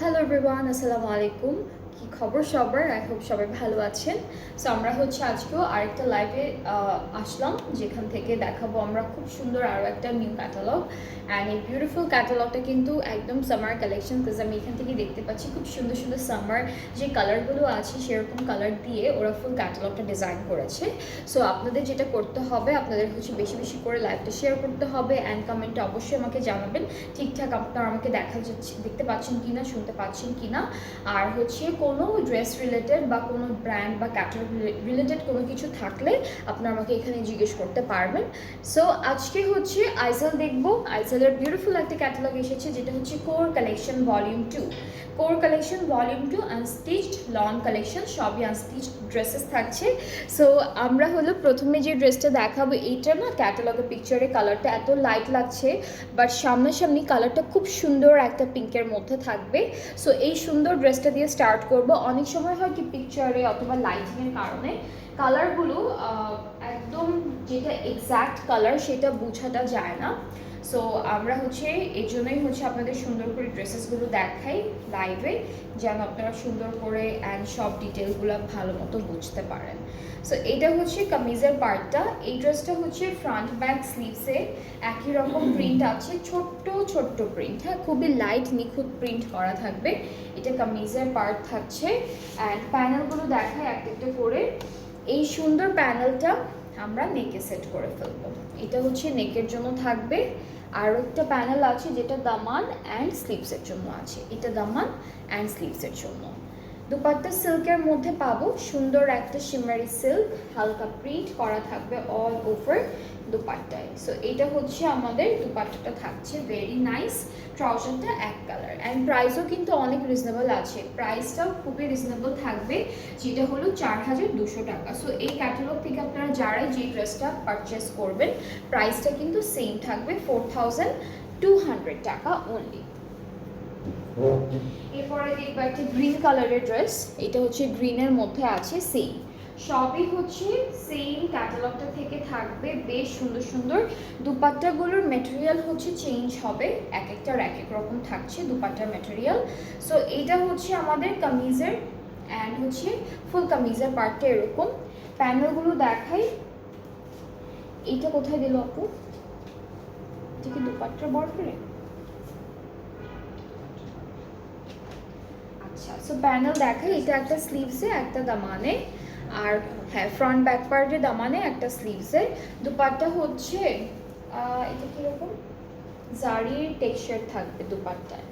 Hello everyone, আসসালামু আলাইকুম। কি খবর সবার? আই হোপ সবাই ভালো আছেন। সো আমরা আজকেও আরেকটা লাইভে আসলাম, যেখান থেকে দেখাবো আমরা খুব সুন্দর আরও একটা নিউ ক্যাটালগ। অ্যান্ড এই বিউটিফুল ক্যাটালগটা কিন্তু একদম সামার কালেকশন, বিকজ আমি এখান থেকে দেখতে পাচ্ছি খুব সুন্দর সুন্দর সামার যে কালারগুলো আছে সেরকম কালার দিয়ে ওরা ফুল ক্যাটালগটা ডিজাইন করেছে। সো আপনাদের যেটা করতে হবে, আপনাদের বেশি বেশি করে লাইভটা শেয়ার করতে হবে অ্যান্ড কমেন্টে অবশ্যই আমাকে জানাবেন ঠিকঠাক আপনারা আমাকে দেখতে পাচ্ছেন কিনা, শুনতে পাচ্ছেন কিনা। আর কোনো ড্রেস রিলেটেড বা কোনো ব্র্যান্ড বা ক্যাটালগ রিলেটেড কোনো কিছু থাকলে আপনারা আমাকে এখানে জিজ্ঞেস করতে পারবেন। সো আজকে আইজেল দেখবো। আইজেলের বিউটিফুল একটা ক্যাটালগ এসেছে, যেটা core collection volume 2। Core collection volume 2 unstitched loan collection, সবই আনস্টিচড ড্রেসেস থাকছে। সো আমরা প্রথমে যে ড্রেসটা দেখাবো, এইটা না ক্যাটালগের পিকচারে কালারটা এত লাইট লাগছে, বাট সামনাসামনি কালারটা খুব সুন্দর একটা পিঙ্কের মধ্যে থাকবে। সো এই সুন্দর ড্রেসটা দিয়ে স্টার্ট করব। অনেক সময় হয় কি পিকচারে অথবা লাইটিংয়ের কারণে কালারগুলো একদম যেটা এক্স্যাক্ট কালার সেটা বোঝাটা যায় না। সো আমরা এই জন্যই আপনাদের সুন্দর করে ড্রেসেসগুলো দেখাই লাইভে, যেন আপনারা সুন্দর করে অ্যান্ড সব ডিটেলগুলো ভালো মতো বুঝতে পারেন। সো এটা কামিজের পার্টটা। এই ড্রেসটা ফ্রন্ট ব্যাক স্লিভসে একই রকম প্রিন্ট আছে, ছোট্ট ছোট্ট প্রিন্ট, হ্যাঁ, খুবই লাইট নিখুঁত প্রিন্ট করা থাকবে। এটা কামিজের পার্ট থাকছে। অ্যান্ড প্যানেলগুলো দেখায় একটা করে। এই সুন্দর প্যানেলটা আমরা নেকে সেট করে ফেলবো। এটা নেকের জন্য থাকবে। আর একটা প্যানেল আছে যেটা দামান অ্যান্ড স্লিভসের জন্য আছে। এটা দামান অ্যান্ড স্লিভসের জন্য। দুপাট্টা সিল্কের মধ্যে পাবো, সুন্দর একটা শিমারি সিল্ক, হালকা প্রিন্ট করা থাকবে অল ওভার দুপাট্টায়। সো এটা আমাদের দুপাট্টাটা থাকছে ভেরি নাইস। ট্রাউজারটা এক কালার অ্যান্ড প্রাইসও কিন্তু অনেক রিজনেবল আছে। প্রাইসটাও খুবই রিজনেবল থাকবে, যেটা 4200 টাকা। সো এই ক্যাটালগ থেকে আপনারা যারাই যে ড্রেসটা পারচেস করবেন, প্রাইসটা কিন্তু সেম থাকবে 4200 টাকা অনলি। এরপরে দেখবো একটা গ্রিন কালারের ড্রেস। এটা গ্রিনের মধ্যে আছে। সবই সেম ক্যাটালগটা থেকে থাকবে। বেশ সুন্দর সুন্দর দুপাট্টাগুলোর মেটেরিয়াল চেঞ্জ হবে, এক একটার এক এক রকম থাকছে দুপাট্টার মেটেরিয়াল। সো এটা আমাদের কামিজের অ্যান্ড ফুল কামিজের পার্টটা এরকম। প্যানেলগুলো দেখাই। এইটা কোথায় দিল আপু? এটা কি দুপাট্টার বর্ডারে? আচ্ছা, সো প্যানেল দেখাই। এটা একটা স্লিভসে, একটা দামানে, আর হ্যাঁ ফ্রন্ট ব্যাক পার্টে দামানে, একটা স্লিভসে। দুপাট্টা এটা কিরকম জারির টেক্সচার থাকবে দুপাট্টায়।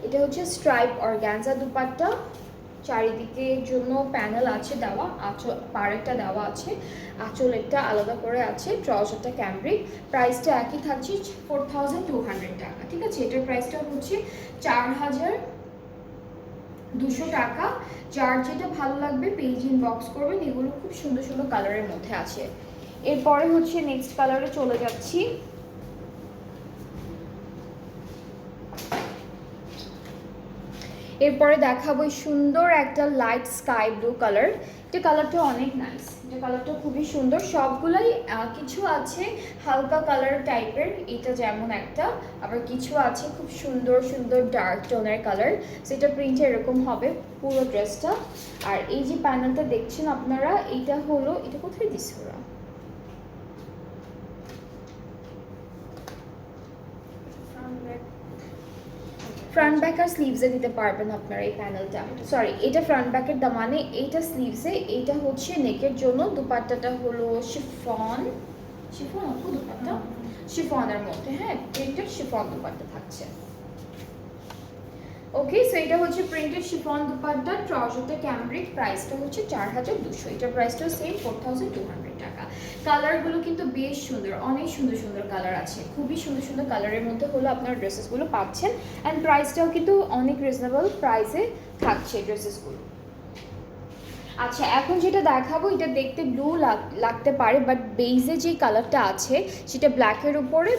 এটা স্ট্রাইপ অর্গানজা দুপাট্টা। চারিদিকের জন্য প্যানেল আছে দেওয়া, আঁচল পাড়েরটা দেওয়া আছে, আঁচলেরটা আলাদা করে আছে, ট্রাউজারটা ক্যামব্রিক। প্রাইসটা একই থাকছে 4200 টাকা। ঠিক আছে, এটার প্রাইসটা 4200 টাকা। যার যেটা ভালো লাগবে পেজ ইনবক্স করবেন। এগুলো খুব সুন্দর সুন্দর কালারের মধ্যে আছে। এরপরে নেক্সট কালারে চলে যাচ্ছি। এরপরে দেখাবো সুন্দর একটা লাইট স্কাই ব্লু কালার। এটা কালারটা অনেক নাইস, এটা কালারটা খুবই সুন্দর। সবগুলাই কিছু আছে হালকা কালার টাইপের, এটা যেমন একটা, আবার কিছু আছে খুব সুন্দর সুন্দর ডার্ক টোনের কালার। সেটা প্রিন্টে এরকম হবে পুরো ড্রেসটা। আর এই যে প্যানেলটা দেখছেন আপনারা, এটা এটা কোথায় দিচ্ছে ওরা? ফ্রন্ট ব্যাক আর স্লিভসে দিতে পারবেন আপনারা এই প্যানেলটা। সরি, এটা ফ্রন্ট ব্যাকের দামানে, এইটা স্লিভসে। এইটা নেকের জন্য। দুপাট্টাটা শিফন অল্প দুপাট্টা, শিফনের মধ্যে, হ্যাঁ প্রিন্টেড শিফন দুপাট্টা থাকছে। ওকে, সো এটা হচ্ছে প্রিন্টেড শিফন দুপাট্টা, ট্রাউজারটা ক্যামব্রিক, প্রাইসটা হচ্ছে 4200, এটার প্রাইসটাও সেম 4200 টাকা। কালারগুলো কিন্তু বেশ সুন্দর, অনেক সুন্দর সুন্দর কালার আছে, খুবই সুন্দর সুন্দর কালারের মধ্যে হলো আপনার ড্রেসেসগুলো পাচ্ছেন। অ্যান্ড প্রাইসটাও কিন্তু অনেক রিজনেবল প্রাইসে থাকছে ড্রেসেসগুলো। আচ্ছা, এখন যেটা দেখাবো এটা দেখতে ব্লু লাগতে পারে, বাট বেইজে যে কালারটা আছে সেটা ব্ল্যাকের উপরে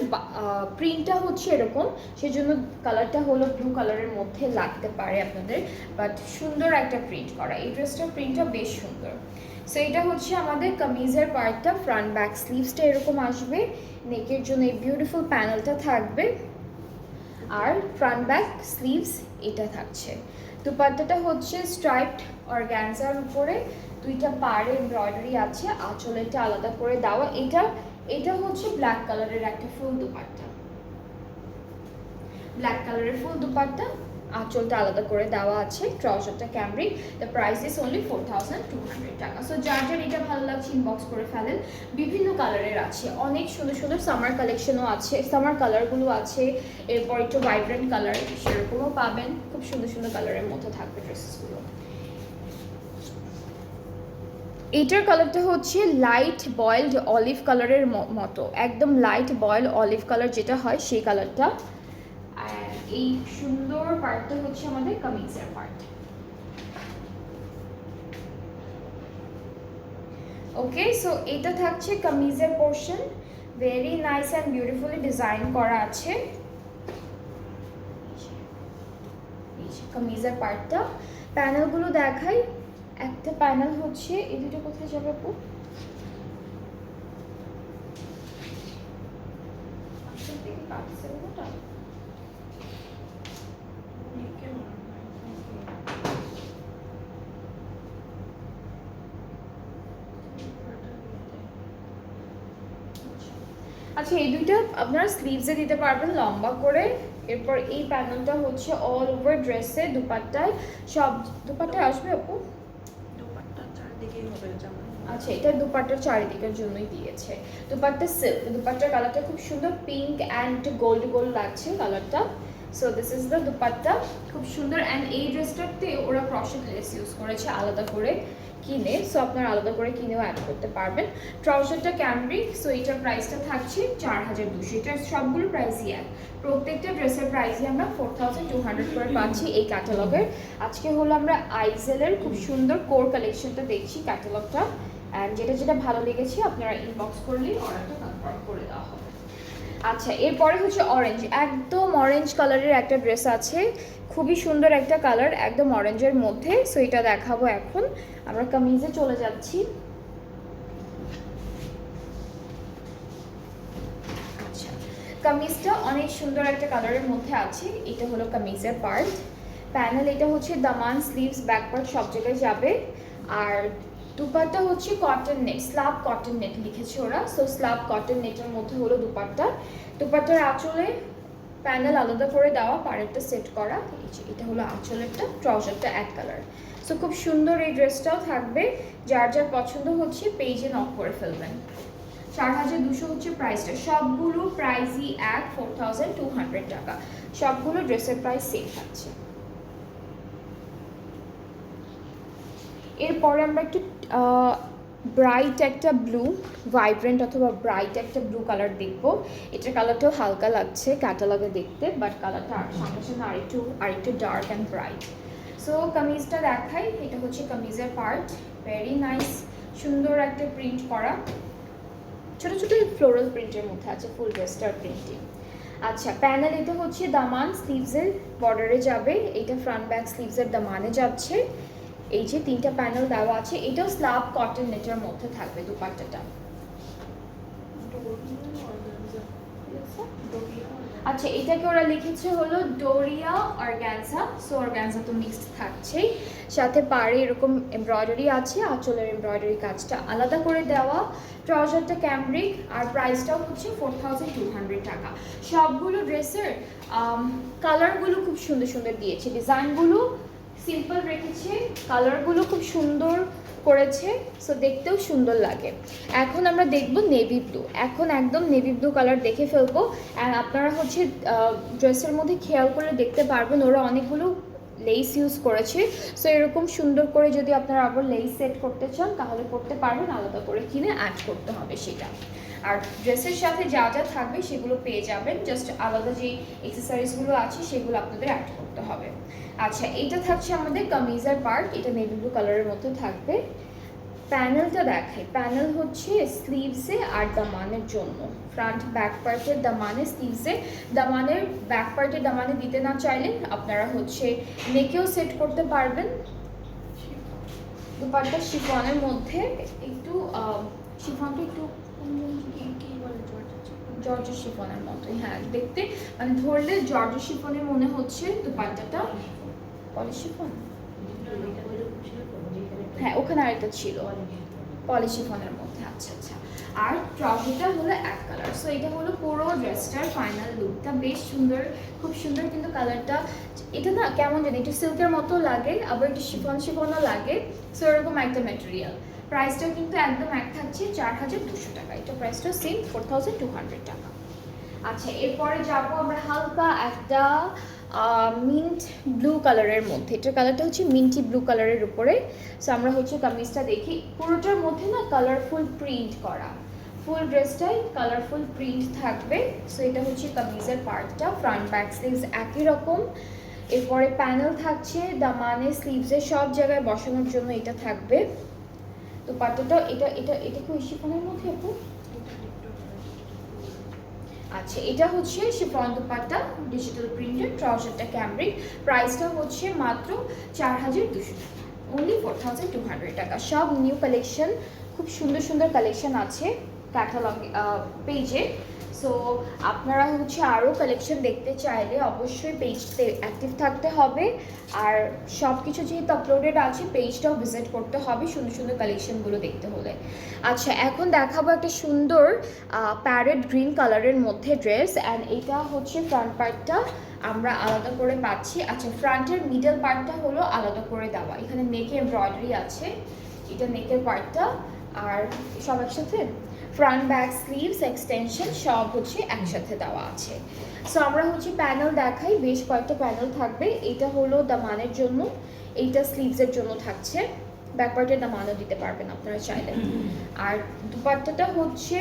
প্রিন্টটা হচ্ছে এরকম, সেজন্য কালারটা হলো ব্লু কালারের মধ্যে লাগতে পারে আপনাদের, বাট সুন্দর একটা প্রিন্ট করা। এই ড্রেসটার প্রিন্টটা বেশ সুন্দর। সো এটা হচ্ছে আমাদের কামিজের পার্টটা, ফ্রন্ট ব্যাক স্লিভসটা এরকম আসবে, নেকের জন্য এই বিউটিফুল প্যানেলটা থাকবে, আর ফ্রন্ট ব্যাক স্লিভস এটা থাকছে। দুপাট্টাটা হচ্ছে স্ট্রাইপড অর্গানজার উপরে দুইটা পাড়ে এমব্রয়ডারি আছে, আঁচলেটা আলাদা করে দেওয়া। এটা হচ্ছে ব্ল্যাক কালারের একটা ফুল দুপাট্টা, ব্ল্যাক কালারের ফুল দুপাট্টা, আঁচলটা আলাদা করে দেওয়া আছে, ট্রাউজারটা cambric. The price is only 4200 টাকা। সো যার যার এটা ভালো লাগছে ইনবক্স করে ফেলেন। বিভিন্ন কালারের আছে, অনেক সুন্দর সুন্দর সামার কালেকশনও আছে, সামার কালারগুলো আছে, এরপর একটু ভাইব্রেন্ট কালার সেরকমও পাবেন, খুব সুন্দর সুন্দর কালারের মধ্যে থাকবে ড্রেসেসগুলো। এইটার কালারটা হচ্ছে লাইট বয়েলড অলিভ কালারের মতো, একদম লাইট বয়েল অলিভ কালার যেটা হয় সেই কালারটা। আর এই সুন্দর পার্টটা হচ্ছে আমাদের কামিজের পার্ট। ওকে, সো এটা থাকছে কামিজের portion, very nice and beautifully design করা আছে কামিজের পার্টটা। প্যানেলগুলো দেখাই, একটা প্যানেল হচ্ছে, এই দুটো কোথায় যাবে আপু? আচ্ছা, এই দুইটা আপনারা স্লিভসে দিতে পারবেন লম্বা করে। এরপর এই প্যানেলটা হচ্ছে অল ওভার ড্রেসে, দুপাট্টায় সব দুপাট্টায় আসবে আপু? দুপাট্টার চারদিকেই হবে যেমন। আচ্ছা, এটা দুপাট্টার চারিদিকের জন্যই দিয়েছে। দুপাট্টা সিল্ক, দুপাট্টার কালারটা খুব সুন্দর, পিঙ্ক অ্যান্ড গোল্ড গোল্ড লাগছে কালারটা। So this is the dupatta, খুব সুন্দর। অ্যান্ড এই ড্রেসটাতে ওরা ক্রশেট লেস ইউজ করেছে আলাদা করে কিনে, সো আপনারা আলাদা করে কিনেও অ্যাড করতে পারবেন। ট্রাউজারটা ক্যামব্রিক, সো এটার প্রাইসটা থাকছে 4200। এটার সবগুলো প্রাইসই এক, প্রত্যেকটা ড্রেসের প্রাইসই আমরা 4200 করে পাচ্ছি এই ক্যাটালগের। আজকে হলো আমরা আইজেলের খুব সুন্দর কোর কালেকশনটা দেখছি ক্যাটালগটা, অ্যান্ড যেটা যেটা ভালো লেগেছে আপনারা ইনবক্স করলেই অর্ডারটা কনফার্ম করে দেওয়া হবে। আচ্ছা, এরপরে হচ্ছে অরেঞ্জ, একদম অরেঞ্জ কালারের একটা ড্রেস আছে, খুবই সুন্দর একটা কালার, একদম অরেঞ্জের মধ্যে। সো এটা দেখাবো এখন, আমরা কামিজে চলে যাচ্ছি। আচ্ছা, কামিজটা অনেক সুন্দর একটা কালারের মধ্যে আছে, এটা হলো কামিজের পার্ট। প্যানেল এটা হচ্ছে দামান, স্লিভস, ব্যাক পার্ট সব জায়গায় যাবে। আর দুপাট্টা হচ্ছে cotton net, slab cotton net লিখেছে ওরা, সো স্লাব কটন নেটের মধ্যে হলো দুপাট্টা। দুপাট্টার আঁচলে প্যানেল আলাদা করে দেওয়া, পাড়েরটা সেট করা, এটা হলো আঁচলেরটা, ট্রাউজারটা এক কালার। সো খুব সুন্দর এই ড্রেসটাও থাকবে, যার যার পছন্দ হচ্ছে পেজে নক করে ফেলবেন। 4200 হচ্ছে প্রাইসটা, সবগুলো প্রাইসই এক, 4200 টাকা, সবগুলো ড্রেসের প্রাইস সেম থাকছে। এরপরে আমরা একটু ব্রাইট একটা ব্লু, ভাইব্রেন্ট অথবা ব্রাইট একটা ব্লু কালার দেখবো। এটার কালারটাও হালকা লাগছে ক্যাটালগে দেখতে, বাট কালারটা সামনে সামনে আরেকটু ডার্ক অ্যান্ড ব্রাইট। সো কামিজটা দেখাই, এটা হচ্ছে কামিজের পার্ট, ভেরি নাইস, সুন্দর একটা প্রিন্ট করা, ছোটো ছোটো ফ্লোরাল প্রিন্টের মধ্যে আছে ফুল ড্রেসটার প্রিন্টিং। আচ্ছা, প্যানেল এটা হচ্ছে দামান, স্লিভসের বর্ডারে যাবে, এটা ফ্রন্ট ব্যাক স্লিভসের দামানে যাচ্ছে। এই যে তিনটা প্যানেল দেওয়া আছে, এটাও স্লাব কটন নেটের মধ্যে থাকবে দুপাট্টাটা। আচ্ছা, এটাকে ওরা লিখেছে হলো ডোরিয়া অর্গানজা, সো অর্গানজা তো মিক্সড থাকছেই, সাথে পাড়ে এরকম এমব্রয়ডারি আছে, আঁচলের এমব্রয়ডারি কাজটা আলাদা করে দেওয়া। ট্রাউজারটা ক্যামব্রিক, আর প্রাইসটাও হচ্ছে 4200 টাকা। সবগুলো ড্রেসের কালারগুলো খুব সুন্দর সুন্দর দিয়েছে, ডিজাইনগুলো সিম্পল রেখেছে, কালারগুলো খুব সুন্দর করেছে, সো দেখতেও সুন্দর লাগে। এখন আমরা দেখব নেভি ব্লু। এখন একদম নেভি ব্লু কালার দেখে ফেলবো। অ্যান্ড আপনারা হচ্ছে ড্রেসের মধ্যে খেয়াল করে দেখতে পারবেন ওরা অনেকগুলো লেস ইউজ করেছে। সো এরকম সুন্দর করে যদি আপনারা আবার লেস সেট করতে চান তাহলে করতে পারবেন, আলাদা করে কিনে অ্যাড করতে হবে সেটা। আর ড্রেসের সাথে যা যা থাকবে সেগুলো পেয়ে যাবেন, জাস্ট আলাদা যে এক্সেসরিজগুলো আছে সেগুলো আপনাদের অ্যাড করতে হবে। আচ্ছা, এটা থাকছে আমাদের কামিজের পার্ট, এটা নেভি ব্লু কালারের মধ্যে থাকবে। প্যানেলটা দেখাই, প্যানেল হচ্ছে স্লিভসে আর দামানের জন্য, ফ্রন্ট ব্যাক পার্টের দামানে, স্লিভসে দামানের, ব্যাক পার্টের দামানে দিতে না চাইলে আপনারা হচ্ছে নেকেও সেট করতে পারবেন। দুপাট্টা শিফনের মধ্যে একটু শিফনটা একটু কি বলে জর্জের শিফনের মতোই, হ্যাঁ দেখতে মানে ধরলে জর্জের শিফনের মনে হচ্ছে দুপাট্টাটা। পলিশ শিফন, হ্যাঁ ওখানে আরেকটা ছিল পলিশ শিফনের মধ্যে। আচ্ছা আচ্ছা, আর ট্রাউজারটা হলো এক কালার। সো এটা হলো পুরো ড্রেসটার ফাইনাল লুকটা, বেশ সুন্দর, খুব সুন্দর। কিন্তু কালারটা এটা না কেমন জানি একটু সিল্কের মতো লাগে, আবার একটু শিফন শিফনও লাগে। সো এরকম একটা ম্যাটেরিয়াল। প্রাইসটা কিন্তু একদম এক থাকছে 4200 টাকা। এটা প্রাইসটা সেম 4200 টাকা। আচ্ছা, এরপরে যাবো আমরা হালকা একটা মিন্ট ব্লু কালারের মধ্যে। এটার কালারটা হচ্ছে মিন্টি ব্লু কালারের উপরে। সো আমরা হচ্ছে কামিজটা দেখি, পুরোটার মধ্যে না কালারফুল প্রিন্ট করা, ফুল ড্রেসটাই কালারফুল প্রিন্ট থাকবে। সো এটা হচ্ছে কামিজের পার্টটা, ফ্রন্ট ব্যাক স্লিভস একই রকম। এরপরে প্যানেল থাকছে দামানে, স্লিভসে সব জায়গায় বসানোর জন্য এটা থাকবে। তো পাটটা এটা এটা এটা কি শিফনের মধ্যে আপু? আচ্ছা, এটা হচ্ছে শিফন দুপাট্টা, ডিজিটাল প্রিন্টেড, ট্রাউজারটা ক্যামব্রিক। প্রাইসটা হচ্ছে মাত্র 4200 টাকা, অনলি 4200 টাকা। সব নিউ কালেকশন, খুব সুন্দর সুন্দর কালেকশন আছে ক্যাটালগ পেজে। সো আপনারা হচ্ছে আরও কালেকশন দেখতে চাইলে অবশ্যই পেজতে অ্যাক্টিভ থাকতে হবে। আর সব কিছু যেহেতু আপলোডেড আছে, পেজটাও ভিজিট করতে হবে সুন্দর সুন্দর কালেকশনগুলো দেখতে হলে। আচ্ছা, এখন দেখাবো একটা সুন্দর প্যারেট গ্রিন কালারের মধ্যে ড্রেস। অ্যান্ড এটা হচ্ছে ফ্রন্ট পার্টটা আমরা আলাদা করে পাচ্ছি। আচ্ছা, ফ্রন্টের মিডল পার্টটা হলো আলাদা করে দেওয়া, এখানে নেকে এমব্রয়ডারি আছে, এটা নেকের পার্টটা। আর সব একসাথে ফ্রন্ট ব্যাক স্লিভস এক্সটেনশন সব হচ্ছে একসাথে দেওয়া আছে। সো আমরা হচ্ছে প্যানেল দেখাই, বেশ কয়েকটা প্যানেল থাকবে। এটা হলো দামানের জন্য, এইটা স্লিভসের জন্য থাকছে, ব্যাক পার্টের দামানও দিতে পারবেন আপনারা চাইলে। আর দুপাট্টাটা হচ্ছে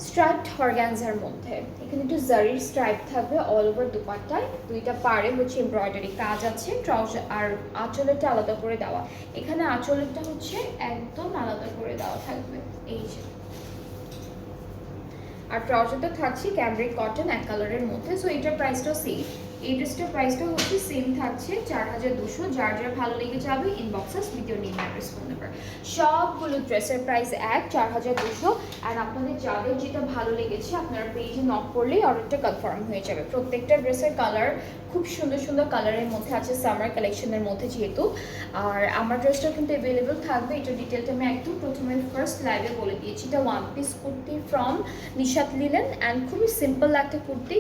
স্ট্রাইপড অর্গানজার মধ্যে, এখানে একটু জারির স্ট্রাইপ থাকবে অল ওভার দুপাট্টায়। দুইটা পাড়ে হচ্ছে এমব্রয়ডারি কাজ আছে, ট্রাউজার আর আঁচলেরটা আলাদা করে দেওয়া। এখানে আঁচলেরটা হচ্ছে একদম আলাদা করে দেওয়া থাকবে, এই যে। আর ট্রাউজারটা থাকছে ক্যামব্রিক কটন এক কালারের মধ্যে। সো এটার প্রাইসটাও সেম, এই ড্রেসটার প্রাইসটা হচ্ছে সেম থাকছে 4200। যার যার ভালো লেগে যাবে inboxes with your name address phone number. সবগুলো ড্রেসের প্রাইস এক 4200। অ্যান্ড আপনাদের যাদের যেটা ভালো লেগেছে আপনারা পেজে নক করলেই অর্ডারটা কনফার্ম হয়ে যাবে। প্রত্যেকটা ড্রেসের কালার খুব সুন্দর সুন্দর কালারের মধ্যে আছে, সামার কালেকশনের মধ্যে যেহেতু। আর আমার ড্রেসটা কিন্তু অ্যাভেলেবেল থাকবে, এটার ডিটেলটা আমি একদম প্রথমে ফার্স্ট লাইভে বলে দিয়েছি। এটা one piece kurti from Nishat linen. And খুবই সিম্পল একটা কুর্তি,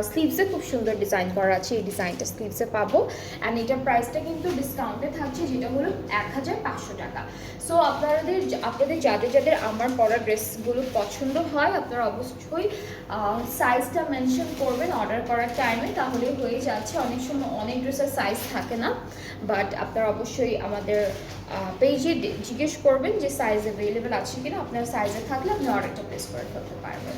স্লিভসে খুব সুন্দর ডিজাইন করা আছে, এই ডিজাইনটা স্লিভসে পাবো। অ্যান্ড এটার প্রাইসটা কিন্তু ডিসকাউন্টে থাকছে, যেটা হলো 1500 টাকা। সো আপনাদের যাদের যাদের আমার পরা ড্রেসগুলো পছন্দ হয় আপনারা অবশ্যই সাইজটা মেনশন করবেন অর্ডার করার টাইমে, তাহলে হয়ে যাচ্ছে। অনেক সময় অনেক ড্রেসের সাইজ থাকে না, বাট আপনারা অবশ্যই আমাদের পেজে জিজ্ঞেস করবেন যে সাইজ অ্যাভেলেবেল আছে কিনা। আপনার সাইজে থাকলে আপনি অর্ডারটা প্লেস করে ফেলতে পারবেন।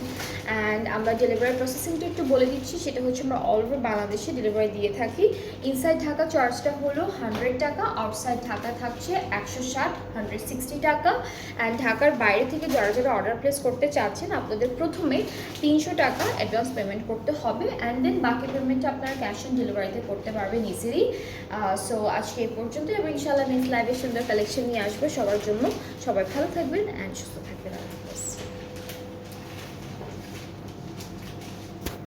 অ্যান্ড আমরা ডেলিভারি প্রসেসিংটা একটু বলে দিচ্ছি, সেটা হচ্ছে আমরা অল ওভার বাংলাদেশে ডেলিভারি দিয়ে থাকি। ইনসাইড ঢাকা চার্জটা হলো 100 টাকা, আউটসাইড ঢাকা থাকছে 160 160 টাকা। অ্যান্ড ঢাকার বাইরে থেকে যারা যারা অর্ডার প্লেস করতে চাচ্ছেন আপনাদের প্রথমে 300 টাকা অ্যাডভান্স পেমেন্ট করতে হবে। অ্যান্ড দেন বাকি পেমেন্টটা আপনারা ক্যাশ অন ডেলিভারিতে করতে পারবেন ইজিলি। সো আজকে এই পর্যন্ত, এবং ইনশাআল্লাহ নেক্সট লাইভে সুন্দর কালেকশন নিয়ে আসবো সবার জন্য। সবাই ভালো থাকবেন অ্যান্ড সুস্থ থাকবেন।